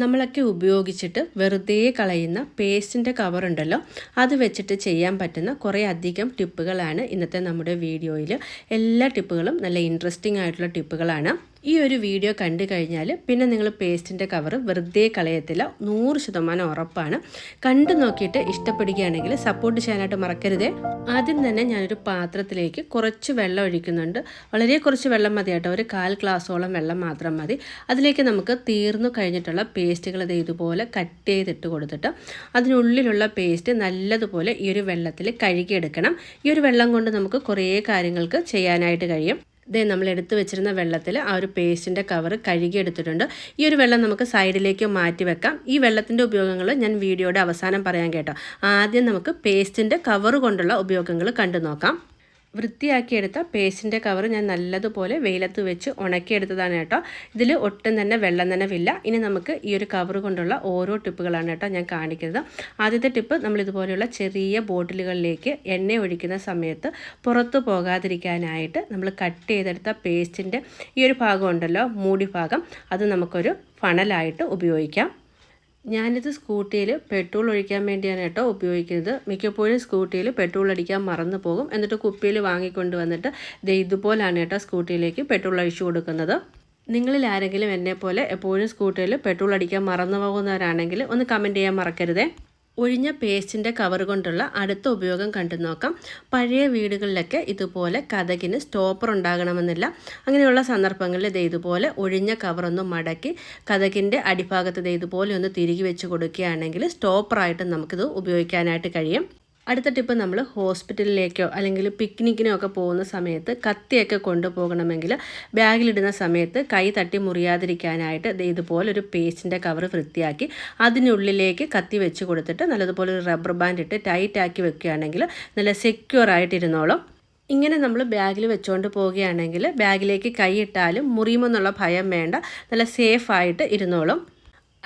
നമ്മളൊക്കെ ഉപയോഗിച്ചിട്ട് വെറുതെ കളയുന്ന പേസ്റ്റിൻ്റെ കവറുണ്ടല്ലോ, അത് വെച്ചിട്ട് ചെയ്യാൻ പറ്റുന്ന കുറേ അധികം ടിപ്പുകളാണ് ഇന്നത്തെ നമ്മുടെ വീഡിയോയിൽ. എല്ലാ ടിപ്പുകളും നല്ല ഇൻട്രസ്റ്റിംഗ് ആയിട്ടുള്ള ടിപ്പുകളാണ്. ഈ ഒരു വീഡിയോ കണ്ടു കഴിഞ്ഞാൽ പിന്നെ നിങ്ങൾ പേസ്റ്റിൻ്റെ കവർ വെറുതെ കളയത്തില്ല, 100% ഉറപ്പാണ്. കണ്ടു നോക്കിയിട്ട് ഇഷ്ടപ്പെടുകയാണെങ്കിൽ സപ്പോർട്ട് ചെയ്യാനായിട്ട് മറക്കരുതേ. ആദ്യം തന്നെ ഞാനൊരു പാത്രത്തിലേക്ക് കുറച്ച് വെള്ളം ഒഴിക്കുന്നുണ്ട്. വളരെ കുറച്ച് വെള്ളം മതി കേട്ടോ, ഒരു 1/4 ഗ്ലാസോളം വെള്ളം മാത്രം മതി. അതിലേക്ക് നമുക്ക് തീർന്നു കഴിഞ്ഞിട്ടുള്ള പേസ്റ്റുകൾ ഇതുപോലെ കട്ട് ചെയ്തിട്ട് കൊടുത്തിട്ട് അതിനുള്ളിലുള്ള പേസ്റ്റ് നല്ലതുപോലെ ഈ ഒരു വെള്ളത്തിൽ കഴുകിയെടുക്കണം. ഈ ഒരു വെള്ളം കൊണ്ട് നമുക്ക് കുറേ കാര്യങ്ങൾക്ക് ചെയ്യാനായിട്ട് കഴിയും. നമ്മൾ എടുത്തു വെച്ചിരുന്ന വെള്ളത്തിൽ ആ ഒരു പേസ്റ്റിൻ്റെ കവർ കഴുകിയെടുത്തിട്ടുണ്ട്. ഈ ഒരു വെള്ളം നമുക്ക് സൈഡിലേക്ക് മാറ്റി വെക്കാം. ഈ വെള്ളത്തിൻ്റെ ഉപയോഗങ്ങൾ ഞാൻ വീഡിയോയുടെ അവസാനം പറയാൻ കേട്ടോ. ആദ്യം നമുക്ക് പേസ്റ്റിൻ്റെ കവർ കൊണ്ടുള്ള ഉപയോഗങ്ങൾ കണ്ടു നോക്കാം. വൃത്തിയാക്കിയെടുത്ത പേസ്റ്റിൻ്റെ കവർ ഞാൻ നല്ലതുപോലെ വെയിലത്ത് വെച്ച് ഉണക്കിയെടുത്തതാണ് കേട്ടോ. ഇതിൽ ഒട്ടും തന്നെ വെള്ളം നനവില്ല. ഇനി നമുക്ക് ഈ ഒരു കവർ കൊണ്ടുള്ള ഓരോ ടിപ്പുകളാണ് കേട്ടോ ഞാൻ കാണിക്കുന്നത്. ആദ്യത്തെ ടിപ്പ്, നമ്മളിതുപോലെയുള്ള ചെറിയ ബോട്ടിലുകളിലേക്ക് എണ്ണ ഒഴിക്കുന്ന സമയത്ത് പുറത്തു പോകാതിരിക്കാനായിട്ട് നമ്മൾ കട്ട് ചെയ്തെടുത്ത പേസ്റ്റിൻ്റെ ഈ ഒരു ഭാഗം ഉണ്ടല്ലോ, മൂടി ഭാഗം, അത് നമുക്കൊരു ഫണലായിട്ട് ഉപയോഗിക്കാം. ഞാനിത് സ്കൂട്ടിയിൽ പെട്രോൾ ഒഴിക്കാൻ വേണ്ടിയാണ് കേട്ടോ ഉപയോഗിക്കുന്നത്. മിക്കപ്പോഴും സ്കൂട്ടിയിൽ പെട്രോൾ അടിക്കാൻ മറന്നു പോകും. എന്നിട്ട് കുപ്പിയിൽ വാങ്ങിക്കൊണ്ട് വന്നിട്ട് ഇതുപോലാണ് കേട്ടോ സ്കൂട്ടിയിലേക്ക് പെട്രോൾ ഒഴിച്ചു കൊടുക്കുന്നത്. നിങ്ങളിൽ ആരെങ്കിലും എന്നെപ്പോലെ എപ്പോഴും സ്കൂട്ടിയിൽ പെട്രോൾ അടിക്കാൻ മറന്നു പോകുന്നവരാണെങ്കിൽ ഒന്ന് കമൻറ്റ് ചെയ്യാൻ മറക്കരുതേ. ഒഴിഞ്ഞ പേസ്റ്റിൻ്റെ കവർ കൊണ്ടുള്ള അടുത്ത ഉപയോഗം കണ്ടു നോക്കാം. പഴയ വീടുകളിലൊക്കെ ഇതുപോലെ കതകിന് സ്റ്റോപ്പർ ഉണ്ടാകണമെന്നില്ല. അങ്ങനെയുള്ള സന്ദർഭങ്ങളിൽ ഇതുപോലെ ഒഴിഞ്ഞ കവറൊന്ന് മടക്കി കതകിൻ്റെ അടിഭാഗത്ത് ഇതുപോലെ ഒന്ന് തിരികെ വെച്ച് കൊടുക്കുകയാണെങ്കിൽ സ്റ്റോപ്പറായിട്ട് നമുക്കിത് ഉപയോഗിക്കാനായിട്ട് കഴിയും. അടുത്ത ടിപ്പ്, നമ്മൾ ഹോസ്പിറ്റലിലേക്കോ അല്ലെങ്കിൽ പിക്നിക്കിനോ ഒക്കെ പോകുന്ന സമയത്ത് കത്തിയൊക്കെ കൊണ്ടുപോകണമെങ്കിൽ ബാഗിലിടുന്ന സമയത്ത് കൈ തട്ടി മുറിയാതിരിക്കാനായിട്ട് ഇതുപോലെ ഒരു പേസ്റ്റിൻ്റെ കവർ വൃത്തിയാക്കി അതിനുള്ളിലേക്ക് കത്തി വെച്ച് കൊടുത്തിട്ട് നല്ലതുപോലെ ഒരു റബ്ബർ ബാൻഡ് ഇട്ട് ടൈറ്റാക്കി വെക്കുകയാണെങ്കിൽ നല്ല സെക്യൂർ ആയിട്ടിരുന്നോളും. ഇങ്ങനെ നമ്മൾ ബാഗിൽ വെച്ചുകൊണ്ട് പോവുകയാണെങ്കിൽ ബാഗിലേക്ക് കൈ ഇട്ടാലും മുറിയുമെന്നുള്ള ഭയം വേണ്ട, നല്ല സേഫായിട്ട് ഇരുന്നോളും.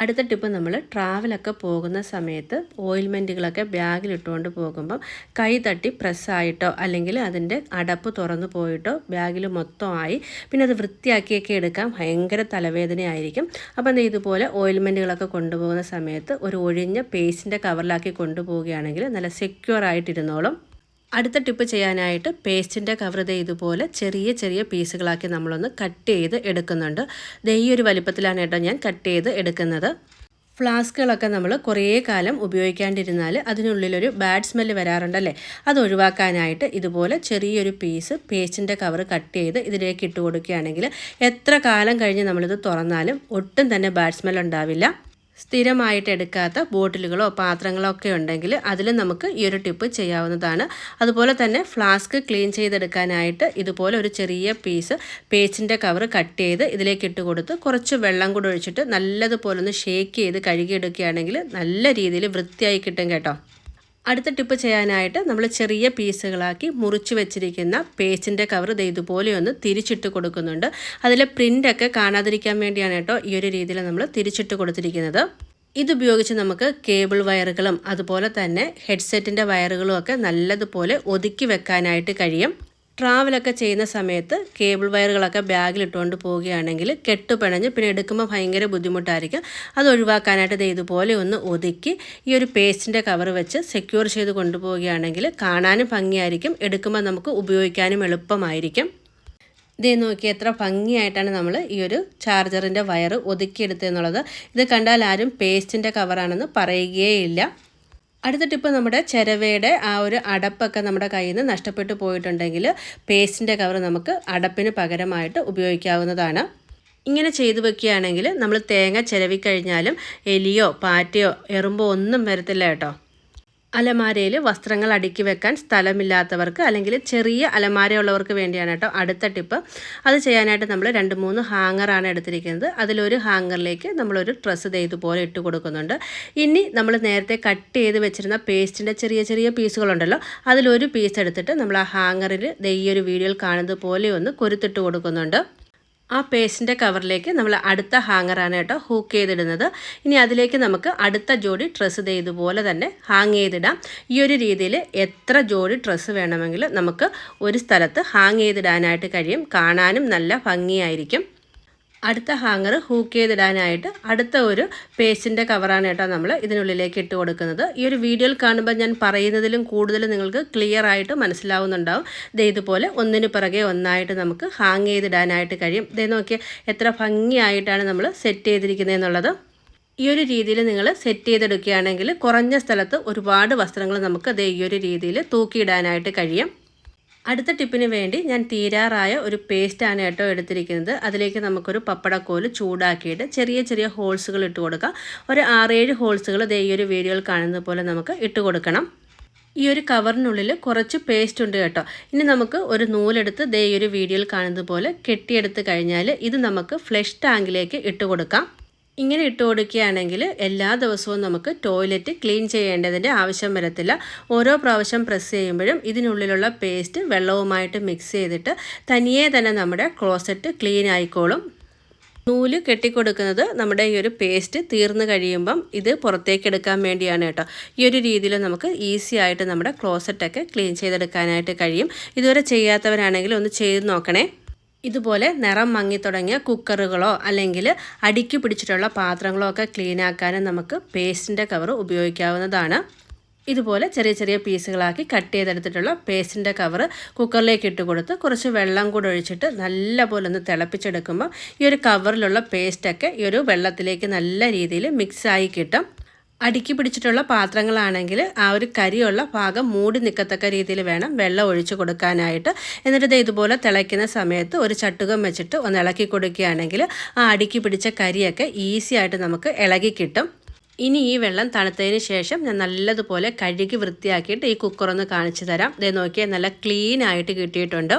അടുത്ത ടിപ്പ്, നമ്മൾ ട്രാവലൊക്കെ പോകുന്ന സമയത്ത് ഓയിൽമെൻറ്റുകളൊക്കെ ബാഗിലിട്ടുകൊണ്ട് പോകുമ്പം കൈ തട്ടി പ്രസ്സായിട്ടോ അല്ലെങ്കിൽ അതിൻ്റെ അടപ്പ് തുറന്നു പോയിട്ടോ ബാഗിൽ മൊത്തമായി പിന്നെ അത് വൃത്തിയാക്കിയൊക്കെ എടുക്കാൻ ഭയങ്കര തലവേദനയായിരിക്കും. അപ്പം ഇതുപോലെ ഓയിൽമെൻറ്റുകളൊക്കെ കൊണ്ടുപോകുന്ന സമയത്ത് ഒരു ഒഴിഞ്ഞ പേസ്റ്റിൻ്റെ കവറിലാക്കി കൊണ്ടുപോവുകയാണെങ്കിൽ നല്ല സെക്യൂർ ആയിട്ടിരുന്നോളും. അടുത്ത ടിപ്പ് ചെയ്യാനായിട്ട് പേസ്റ്റിൻ്റെ കവർ ഇതുപോലെ ചെറിയ ചെറിയ പീസുകളാക്കി നമ്മളൊന്ന് കട്ട് ചെയ്ത് എടുക്കുന്നുണ്ട്. ഈ ഒരു വലിപ്പത്തിലാണ് കേട്ടോ ഞാൻ കട്ട് ചെയ്ത് എടുക്കുന്നത്. ഫ്ലാസ്കുകളൊക്കെ നമ്മൾ കുറേ കാലം ഉപയോഗിക്കാണ്ടിരുന്നാൽ അതിനുള്ളിലൊരു ബാഡ് സ്മെല്ല് വരാറുണ്ടല്ലേ, അത് ഒഴിവാക്കാനായിട്ട് ഇതുപോലെ ചെറിയൊരു പീസ് പേസ്റ്റിൻ്റെ കവർ കട്ട് ചെയ്ത് ഇതിലേക്ക് ഇട്ട് കൊടുക്കുകയാണെങ്കിൽ എത്ര കാലം കഴിഞ്ഞ് നമ്മളിത് തുറന്നാലും ഒട്ടും തന്നെ ബാഡ് സ്മെല്ല് ഉണ്ടാവില്ല. സ്ഥിരമായിട്ട് എടുക്കാത്ത ബോട്ടിലുകളോ പാത്രങ്ങളോ ഒക്കെ ഉണ്ടെങ്കിൽ അതിൽ നമുക്ക് ഈ ഒരു ടിപ്പ് ചെയ്യാവുന്നതാണ്. അതുപോലെ തന്നെ ഫ്ലാസ്ക് ക്ലീൻ ചെയ്തെടുക്കാനായിട്ട് ഇതുപോലെ ഒരു ചെറിയ പീസ് പേസ്റ്റിൻ്റെ കവർ കട്ട് ചെയ്ത് ഇതിലേക്ക് ഇട്ട് കൊടുത്ത് കുറച്ച് വെള്ളം കൂടെ ഒഴിച്ചിട്ട് നല്ലതുപോലെ ഒന്ന് ഷേക്ക് ചെയ്ത് കഴുകിയെടുക്കുകയാണെങ്കിൽ നല്ല രീതിയിൽ വൃത്തിയായി കിട്ടും കേട്ടോ. അടുത്ത ടിപ്പ് ചെയ്യാനായിട്ട് നമ്മൾ ചെറിയ പീസുകളാക്കി മുറിച്ച് വെച്ചിരിക്കുന്ന പേസ്റ്റിൻ്റെ കവർ ഇതുപോലെ ഒന്ന് തിരിച്ചിട്ട് കൊടുക്കുന്നുണ്ട്. അതിലെ പ്രിൻ്റൊക്കെ കാണാതിരിക്കാൻ വേണ്ടിയാണ് കേട്ടോ ഈ ഒരു രീതിയിൽ നമ്മൾ തിരിച്ചിട്ട് കൊടുത്തിരിക്കുന്നത്. ഇതുപയോഗിച്ച് നമുക്ക് കേബിൾ വയറുകളും അതുപോലെ തന്നെ ഹെഡ്സെറ്റിൻ്റെ വയറുകളും ഒക്കെ നല്ലതുപോലെ ഒതുക്കി വെക്കാനായിട്ട് കഴിയും. ട്രാവലൊക്കെ ചെയ്യുന്ന സമയത്ത് കേബിൾ വയറുകളൊക്കെ ബാഗിലിട്ടുകൊണ്ട് പോവുകയാണെങ്കിൽ കെട്ടുപിണഞ്ഞ് പിന്നെ എടുക്കുമ്പോൾ ഭയങ്കര ബുദ്ധിമുട്ടായിരിക്കും. അത് ഒഴിവാക്കാനായിട്ട് ഇതുപോലെ ഒന്ന് ഒതുക്കി ഈ ഒരു പേസ്റ്റിൻ്റെ കവർ വെച്ച് സെക്യൂർ ചെയ്ത് കൊണ്ടുപോവുകയാണെങ്കിൽ കാണാനും ഭംഗിയായിരിക്കും, എടുക്കുമ്പോൾ നമുക്ക് ഉപയോഗിക്കാനും എളുപ്പമായിരിക്കും. നോക്കി എത്ര ഭംഗിയായിട്ടാണ് നമ്മൾ ഈ ഒരു ചാർജറിൻ്റെ വയർ ഒതുക്കിയെടുത്തതെന്നുള്ളത്. ഇത് കണ്ടാൽ ആരും പേസ്റ്റിൻ്റെ കവറാണെന്ന് പറയുകയില്ല. അടുത്ത ടിപ്പ്, നമ്മുടെ ചിരവയുടെ ആ ഒരു അടപ്പൊക്കെ നമ്മുടെ കയ്യിൽ നിന്ന് നഷ്ടപ്പെട്ടു പോയിട്ടുണ്ടെങ്കിൽ പേസ്റ്റിൻ്റെ കവർ നമുക്ക് അടപ്പിന് പകരമായിട്ട് ഉപയോഗിക്കാവുന്നതാണ്. ഇങ്ങനെ ചെയ്തു വെക്കുകയാണെങ്കിൽ നമ്മൾ തേങ്ങ ചിരവിക്കഴിഞ്ഞാലും എലിയോ പാറ്റയോ എറുമ്പോ ഒന്നും വരത്തില്ല കേട്ടോ. അലമാരയിൽ വസ്ത്രങ്ങൾ അടുക്കി വെക്കാൻ സ്ഥലമില്ലാത്തവർക്ക് അല്ലെങ്കിൽ ചെറിയ അലമാരയുള്ളവർക്ക് വേണ്ടിയാണ് കേട്ടോ അടുത്ത ടിപ്പ്. അത് ചെയ്യാനായിട്ട് നമ്മൾ 2-3 ഹാങ്ങറാണ് എടുത്തിരിക്കുന്നത്. അതിലൊരു ഹാങ്ങറിലേക്ക് നമ്മളൊരു ഡ്രസ്സ് ഇതുപോലെ ഇട്ട് കൊടുക്കുന്നുണ്ട്. ഇനി നമ്മൾ നേരത്തെ കട്ട് ചെയ്ത് വെച്ചിരുന്ന പേസ്റ്റിൻ്റെ ചെറിയ ചെറിയ പീസുകളുണ്ടല്ലോ, അതിലൊരു പീസ് എടുത്തിട്ട് നമ്മൾ ആ ഹാങ്ങറിൽ ഈ ഒരു വീഡിയോയിൽ കാണുന്നത് പോലെ ഒന്ന് കൊരുത്തിട്ട് കൊടുക്കുന്നുണ്ട്. ആ പേസ്റ്റിൻ്റെ കവറിലേക്ക് നമ്മൾ അടുത്ത ഹാങ്ങറാണ് കേട്ടോ ഹൂക്ക് ചെയ്തിടുന്നത്. ഇനി അതിലേക്ക് നമുക്ക് അടുത്ത ജോഡി ഡ്രസ്സ് ഇതുപോലെ തന്നെ ഹാങ് ചെയ്തിടാം. ഈ ഒരു രീതിയിൽ എത്ര ജോഡി ഡ്രസ്സ് വേണമെങ്കിലും നമുക്ക് ഒരു സ്ഥലത്ത് ഹാങ് ചെയ്തിടാനായിട്ട് കഴിയും. കാണാനും നല്ല ഭംഗിയായിരിക്കും. അടുത്ത ഹാങ്ങർ ഹൂക്ക് ചെയ്തിടാനായിട്ട് അടുത്ത ഒരു പേസ്റ്റിൻ്റെ കവറാണ് കേട്ടോ നമ്മൾ ഇതിനുള്ളിലേക്ക് ഇട്ട് കൊടുക്കുന്നത്. ഈ ഒരു വീഡിയോയിൽ കാണുമ്പോൾ ഞാൻ പറയുന്നതിലും കൂടുതൽ നിങ്ങൾക്ക് ക്ലിയർ ആയിട്ട് മനസ്സിലാവുന്നുണ്ടാവും. ഇതുപോലെ ഒന്നിന് പിറകെ ഒന്നായിട്ട് നമുക്ക് ഹാങ് ചെയ്തിടാനായിട്ട് കഴിയും. നോക്കിയാൽ എത്ര ഭംഗിയായിട്ടാണ് നമ്മൾ സെറ്റ് ചെയ്തിരിക്കുന്നത് എന്നുള്ളത്. ഈ ഒരു രീതിയിൽ നിങ്ങൾ സെറ്റ് ചെയ്തെടുക്കുകയാണെങ്കിൽ കുറഞ്ഞ സ്ഥലത്ത് ഒരുപാട് വസ്ത്രങ്ങൾ നമുക്ക് ഈ ഒരു രീതിയിൽ തൂക്കിയിടാനായിട്ട് കഴിയും. അടുത്ത ടിപ്പിന് വേണ്ടി ഞാൻ തീരാറായ ഒരു പേസ്റ്റാണ് കേട്ടോ എടുത്തിരിക്കുന്നത്. അതിലേക്ക് നമുക്കൊരു പപ്പടക്കോല് ചൂടാക്കിയിട്ട് ചെറിയ ചെറിയ ഹോൾസുകൾ ഇട്ട് കൊടുക്കാം. ഒരു 6-7 ഹോൾസുകൾ ഈ ഒരു വീഡിയോയിൽ കാണുന്നത് പോലെ നമുക്ക് ഇട്ട് കൊടുക്കണം. ഈ ഒരു കവറിനുള്ളിൽ കുറച്ച് പേസ്റ്റ് ഉണ്ട് കേട്ടോ. ഇനി നമുക്ക് ഒരു നൂലെടുത്ത് ഈ ഒരു വീഡിയോയിൽ കാണുന്നത് പോലെ കെട്ടിയെടുത്ത് കഴിഞ്ഞാൽ ഇത് നമുക്ക് ഫ്ലഷ് ടാങ്കിലേക്ക് ഇട്ട് കൊടുക്കാം. ഇങ്ങനെ ഇട്ട് കൊടുക്കുകയാണെങ്കിൽ എല്ലാ ദിവസവും നമുക്ക് ടോയ്ലറ്റ് ക്ലീൻ ചെയ്യേണ്ടതിൻ്റെ ആവശ്യം വരത്തില്ല. ഓരോ പ്രാവശ്യം പ്രസ് ചെയ്യുമ്പോഴും ഇതിനുള്ളിലുള്ള പേസ്റ്റ് വെള്ളവുമായിട്ട് മിക്സ് ചെയ്തിട്ട് തനിയെ തന്നെ നമ്മുടെ ക്ലോസറ്റ് ക്ലീൻ ആയിക്കോളും. നൂല് കെട്ടിക്കൊടുക്കുന്നത് നമ്മുടെ ഈ ഒരു പേസ്റ്റ് തീർന്നു കഴിയുമ്പം ഇത് പുറത്തേക്ക് എടുക്കാൻ വേണ്ടിയാണ് കേട്ടോ. ഈ ഒരു രീതിയിൽ നമുക്ക് ഈസി ആയിട്ട് നമ്മുടെ ക്ലോസറ്റൊക്കെ ക്ലീൻ ചെയ്തെടുക്കാനായിട്ട് കഴിയും. ഇതുവരെ ചെയ്യാത്തവരാണെങ്കിൽ ഒന്ന് ചെയ്ത് നോക്കണേ. ഇതുപോലെ നിറം മങ്ങി തുടങ്ങിയ കുക്കറുകളോ അല്ലെങ്കിൽ അടിക്ക് പിടിച്ചിട്ടുള്ള പാത്രങ്ങളോ ഒക്കെ ക്ലീൻ ആക്കാനും നമുക്ക് പേസ്റ്റിൻ്റെ കവർ ഉപയോഗിക്കാവുന്നതാണ്. ഇതുപോലെ ചെറിയ ചെറിയ പീസുകളാക്കി കട്ട് ചെയ്തെടുത്തിട്ടുള്ള പേസ്റ്റിൻ്റെ കവർ കുക്കറിലേക്ക് ഇട്ട് കൊടുത്ത് കുറച്ച് വെള്ളം കൂടെ ഒഴിച്ചിട്ട് നല്ലപോലെ ഒന്ന് തിളപ്പിച്ചെടുക്കുമ്പോൾ ഈ ഒരു കവറിലുള്ള പേസ്റ്റൊക്കെ ഈ ഒരു വെള്ളത്തിലേക്ക് നല്ല രീതിയിൽ മിക്സായി കിട്ടും. അടുക്കി പിടിച്ചിട്ടുള്ള പാത്രങ്ങളാണെങ്കിൽ ആ ഒരു കരിയുള്ള ഭാഗം മൂടി നിൽക്കത്തക്ക രീതിയിൽ വേണം വെള്ളം ഒഴിച്ച് കൊടുക്കാനായിട്ട്. എന്നിട്ട് ഇതുപോലെ തിളയ്ക്കുന്ന സമയത്ത് ഒരു ചട്ടുകം വെച്ചിട്ട് ഒന്ന് ഇളക്കി കൊടുക്കുകയാണെങ്കിൽ ആ അടുക്കി പിടിച്ച കരിയൊക്കെ ഈസി ആയിട്ട് നമുക്ക് ഇളകി കിട്ടും. ഇനി ഈ വെള്ളം തണുത്തതിന് ശേഷം ഞാൻ നല്ലതുപോലെ കഴുകി വൃത്തിയാക്കിയിട്ട് ഈ കുക്കറൊന്ന് കാണിച്ചു തരാം. നോക്കിയാൽ നല്ല ക്ലീൻ ആയിട്ട് കിട്ടിയിട്ടുണ്ട്.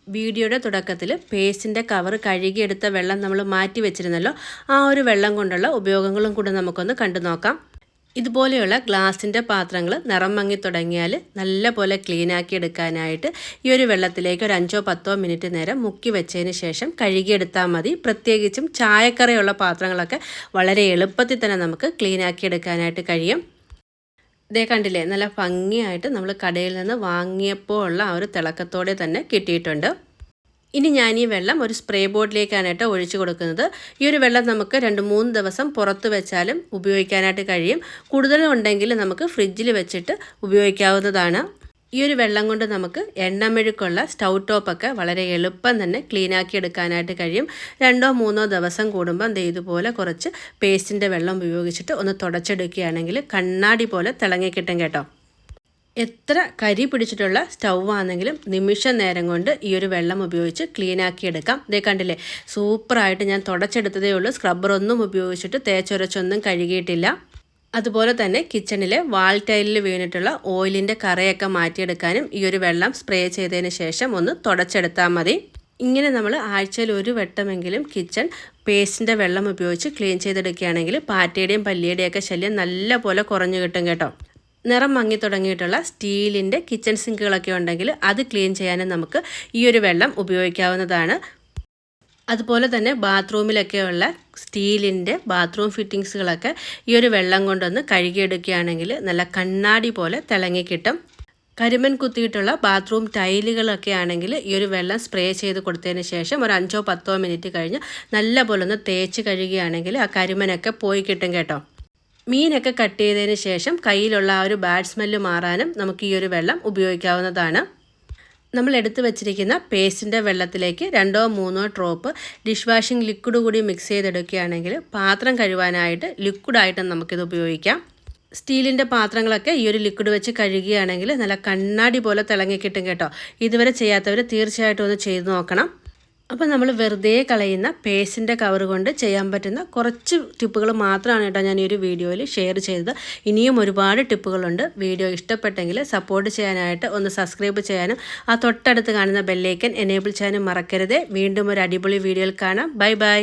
വീഡിയോയുടെ തുടക്കത്തിൽ പേസ്റ്റിൻ്റെ കവർ കഴുകിയെടുത്ത വെള്ളം നമ്മൾ മാറ്റി വെച്ചിരുന്നല്ലോ. ആ ഒരു വെള്ളം കൊണ്ടുള്ള ഉപയോഗങ്ങളും കൂടെ നമുക്കൊന്ന് കണ്ടു നോക്കാം. ഇതുപോലെയുള്ള ഗ്ലാസിൻ്റെ പാത്രങ്ങൾ നിറം മങ്ങി തുടങ്ങിയാൽ നല്ല പോലെ ക്ലീനാക്കി എടുക്കാനായിട്ട് ഈ ഒരു വെള്ളത്തിലേക്ക് ഒരു 5-10 മിനിറ്റ് നേരം മുക്കി വെച്ചതിന് ശേഷം കഴുകിയെടുത്താൽ മതി. പ്രത്യേകിച്ചും ചായക്കറയുള്ള പാത്രങ്ങളൊക്കെ വളരെ എളുപ്പത്തിൽ തന്നെ നമുക്ക് ക്ലീനാക്കി എടുക്കാനായിട്ട് കഴിയും. കണ്ടില്ലേ, നല്ല ഭംഗിയായിട്ട് നമ്മൾ കടയിൽ നിന്ന് വാങ്ങിയപ്പോൾ ഉള്ള ആ ഒരു തിളക്കത്തോടെ തന്നെ കിട്ടിയിട്ടുണ്ട്. ഇനി ഞാൻ ഈ വെള്ളം ഒരു സ്പ്രേ ബോട്ടിലേക്കാണ് കേട്ടോ ഒഴിച്ചു കൊടുക്കുന്നത്. ഈ ഒരു വെള്ളം നമുക്ക് 2-3 ദിവസം പുറത്ത് വെച്ചാലും ഉപയോഗിക്കാനായിട്ട് കഴിയും. കൂടുതലുണ്ടെങ്കിൽ നമുക്ക് ഫ്രിഡ്ജിൽ വെച്ചിട്ട് ഉപയോഗിക്കാവുന്നതാണ്. ഈ ഒരു വെള്ളം കൊണ്ട് നമുക്ക് എണ്ണമെഴുക്കുള്ള സ്റ്റൗ ടോപ്പൊക്കെ വളരെ എളുപ്പം തന്നെ ക്ലീനാക്കി എടുക്കാനായിട്ട് കഴിയും. 2-3 ദിവസം കൂടുമ്പം ഇതുപോലെ കുറച്ച് പേസ്റ്റിൻ്റെ വെള്ളം ഉപയോഗിച്ചിട്ട് ഒന്ന് തുടച്ചെടുക്കുകയാണെങ്കിൽ കണ്ണാടി പോലെ തിളങ്ങി കിട്ടും കേട്ടോ. എത്ര കരി പിടിച്ചിട്ടുള്ള സ്റ്റൗ ആണെങ്കിലും നിമിഷ നേരം കൊണ്ട് ഈ ഒരു വെള്ളം ഉപയോഗിച്ച് ക്ലീനാക്കി എടുക്കാം. കണ്ടില്ലേ, സൂപ്പറായിട്ട് ഞാൻ തുടച്ചെടുത്തതേ ഉള്ളൂ. സ്ക്രബ്ബറൊന്നും ഉപയോഗിച്ചിട്ട് തേച്ചൊരച്ചൊന്നും കഴുകിയിട്ടില്ല. അതുപോലെ തന്നെ കിച്ചണിലെ വാൾ ടൈലിൽ വീണിട്ടുള്ള ഓയിലിൻ്റെ കറയൊക്കെ മാറ്റിയെടുക്കാനും ഈ ഒരു വെള്ളം സ്പ്രേ ചെയ്തതിന് ശേഷം ഒന്ന് തുടച്ചെടുത്താൽ മതി. ഇങ്ങനെ നമ്മൾ ആഴ്ചയിൽ ഒരു വട്ടമെങ്കിലും കിച്ചൺ പേസ്റ്റിൻ്റെ വെള്ളം ഉപയോഗിച്ച് ക്ലീൻ ചെയ്തെടുക്കുകയാണെങ്കിൽ പാറ്റയുടെയും പല്ലിയുടെയൊക്കെ ശല്യം നല്ല പോലെ കുറഞ്ഞു കിട്ടും കേട്ടോ. നിറം മങ്ങി തുടങ്ങിയിട്ടുള്ള സ്റ്റീലിൻ്റെ കിച്ചൺ സിങ്കുകളൊക്കെ ഉണ്ടെങ്കിൽ അത് ക്ലീൻ ചെയ്യാനും നമുക്ക് ഈ ഒരു വെള്ളം ഉപയോഗിക്കാവുന്നതാണ്. അതുപോലെ തന്നെ ബാത്റൂമിലൊക്കെയുള്ള സ്റ്റീലിൻ്റെ ബാത്റൂം ഫിറ്റിങ്സുകളൊക്കെ ഈ ഒരു വെള്ളം കൊണ്ടൊന്ന് കഴുകിയെടുക്കുകയാണെങ്കിൽ നല്ല കണ്ണാടി പോലെ തിളങ്ങി കിട്ടും. കരിമൺ കുത്തിയിട്ടുള്ള ബാത്റൂം ടൈലുകളൊക്കെ ആണെങ്കിൽ ഈ ഒരു വെള്ളം സ്പ്രേ ചെയ്ത് കൊടുത്തതിന് ശേഷം ഒരു 5-10 മിനിറ്റ് കഴിഞ്ഞ് നല്ല പോലെ ഒന്ന് തേച്ച് കഴുകുകയാണെങ്കിൽ ആ കരിമനൊക്കെ പോയി കിട്ടും കേട്ടോ. മീനൊക്കെ കട്ട് ചെയ്തതിന് ശേഷം കയ്യിലുള്ള ആ ഒരു ബാഡ് സ്മെല്ല് മാറാനും നമുക്ക് ഈ ഒരു വെള്ളം ഉപയോഗിക്കാവുന്നതാണ്. നമ്മൾ എടുത്തു വച്ചിരിക്കുന്ന പേസ്റ്റിൻ്റെ വെള്ളത്തിലേക്ക് 2-3 ഡ്രോപ്പ് ഡിഷ് വാഷിംഗ് ലിക്വിഡ് കൂടി മിക്സ് ചെയ്തെടുക്കുകയാണെങ്കിൽ പാത്രം കഴുകാനായിട്ട് ലിക്വിഡായിട്ട് നമുക്കിത് ഉപയോഗിക്കാം. സ്റ്റീലിൻ്റെ പാത്രങ്ങളൊക്കെ ഈ ഒരു ലിക്വിഡ് വെച്ച് കഴുകുകയാണെങ്കിൽ നല്ല കണ്ണാടി പോലെ തിളങ്ങി കിട്ടും കേട്ടോ. ഇതുവരെ ചെയ്യാത്തവർ തീർച്ചയായിട്ടും ഒന്ന് ചെയ്ത് നോക്കണം. അപ്പോൾ നമ്മൾ വെറുതെ കളയുന്ന പേസ്റ്റിൻ്റെ കവർ കൊണ്ട് ചെയ്യാൻ പറ്റുന്ന കുറച്ച് ടിപ്പുകൾ മാത്രമാണ് കേട്ടോ ഞാൻ ഈ ഒരു വീഡിയോയിൽ ഷെയർ ചെയ്തത്. ഇനിയും ഒരുപാട് ടിപ്പുകളുണ്ട്. വീഡിയോ ഇഷ്ടപ്പെട്ടെങ്കിൽ സപ്പോർട്ട് ചെയ്യാനായിട്ട് ഒന്ന് സബ്സ്ക്രൈബ് ചെയ്യാനും ആ തൊട്ടടുത്ത് കാണുന്ന ബെല്ലൈക്കൻ എനേബിൾ ചെയ്യാനും മറക്കരുത്. വീണ്ടും ഒരു അടിപൊളി വീഡിയോയിൽ കാണാം. Bye bye.